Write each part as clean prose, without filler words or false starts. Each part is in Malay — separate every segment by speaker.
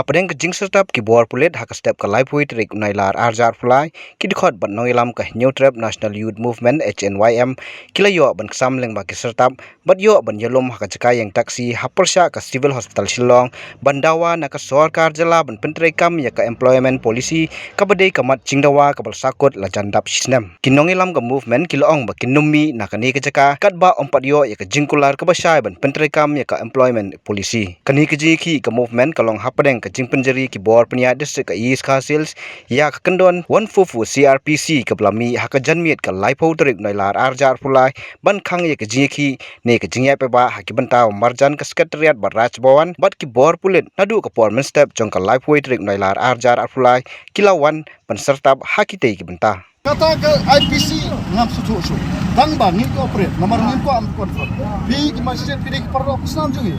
Speaker 1: Hapadeng ke jing sertap ki bor pulet hak step ke live point rik unailar arjar fulai ki dikhot ban noilam ke new trap National Youth Movement HNYM kilayo ban kesam leng ba ki sertap bat yo ban yelom hak jeka yang taksi hapersya ke civil hospital Shillong bandawa na ke sarkar jela ban pentre kam ya ke employment policy ke badai kamat jingdawa ke bal sakut la jandap sistem kinongilam ke movement kiloong ba kinummi na ke ni ke jeka kat ba ompat yo ya ke jingkular ke basai ban pentre kam ya ke employment policy kani ke jiki ke movement kalong hapadeng ke jing penjeri ki bor penia distrik ke East Khasils ya ke kendon 144 CRPC ke belami hak janmiet ke laipo terik noilar arjar fulai ban khang ye ke jiki ne ke jingya pe ba haki bentau marjan ke sekretariat baraj bawan bat ki bor pulit nadu ke pormen step jong ke laipo terik noilar arjar fulai kilawan pensertab haki tei ki bentah
Speaker 2: kata ke IPC ngam susu dang bang ni ko operate nomor ni ko am konfront bi ki masjid bi ki perlo kusnam jungi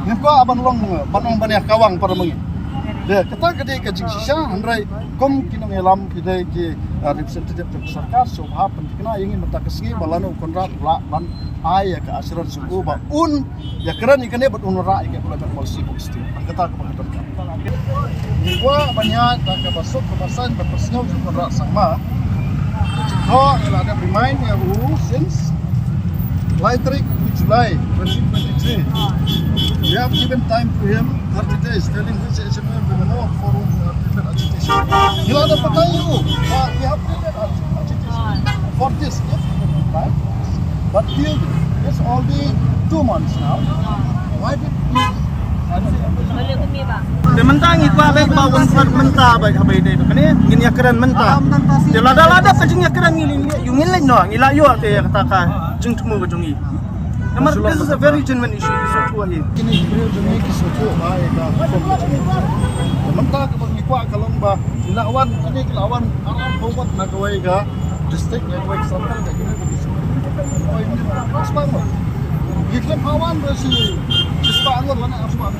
Speaker 2: ni ko aban long banong bania kawang para mengi de kata ke de ke jingsha handrai kom kinong elam ki de ki representative sarkar sobha pentikna ingin mentakasi balano konrat la ban ay ka asran suku ba un ya keran ikane bat unra ike pelajar polisi bukti kata ke pengatur ni ko banyak tak ke basuk ke basan berpersnau konrat sama. Oh, ada remind ya since July 2023. We have given time to him 30 days, telling his HMM will know for prevent agitation. You ada patah you, we have prepared agitation for this time, but till it's only 2 months now. Why did we?
Speaker 3: Mentang itu abek bawang mentah abek abek itu kan ni ngin yakran mentah. Jela lada ke jing yakran ngilin yungin lain no ngilayo te kata jing temu ke jungi. Namar this is a very genuine issue so to here.
Speaker 2: Kini beliau jungi kisoto baik dah. Mentah ke bagi kuat kalau bah lawan ini lawan alam bawat nak kawai ga district yang kawai sampai ke kini begitu. Oh ini terus bangun. Iklim awan bersih. Disbangun mana asman.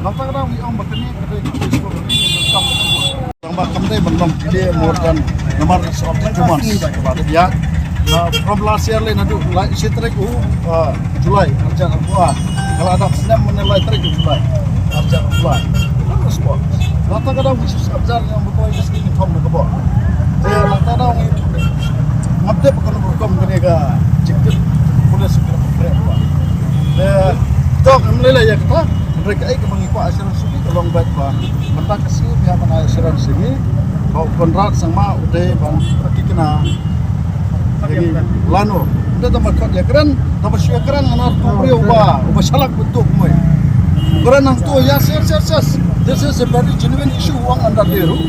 Speaker 2: Langkah orang yang bertani kedai kisah ini tambah kembali belum jadi more than nomor of 2 months kepada dia. From last year lain ada isi trek Julai kerja apa? Kalau ada senam menilai trek Julai kerja Julai. Terus buat. Langkah orang khusus kerja yang berkoi di sini tom nak buat. Langkah orang ngabde bukan berkom kena ke cikut boleh segera berapa. Dok menilai ya kita. Mereka ke mengikut asuransi tolong baik bah. Mentang kesini pihak mana asuransi ini kau kontrak sama udah bang pergi kena jadi lano udah tambah kat ya keren tambah sih keren anak tu beri ubah salak bentuk mui keren nang tu ya yes this is a very genuine issue uang anda deru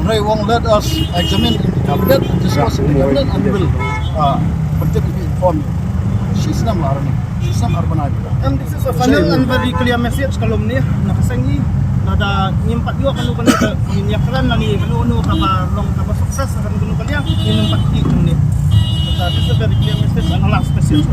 Speaker 2: mereka uang let us examine in the cabinet discuss in the cabinet and will penting to inform you sistem larang sistem urban area.
Speaker 3: And this is a final and very clear message kalau ni nakasangi ada nyimpat juga kalau kan nyakran nani kalau kapa long kapa sukses akan kalau kalian nyimpat itu ni. This is a very clear message and last message.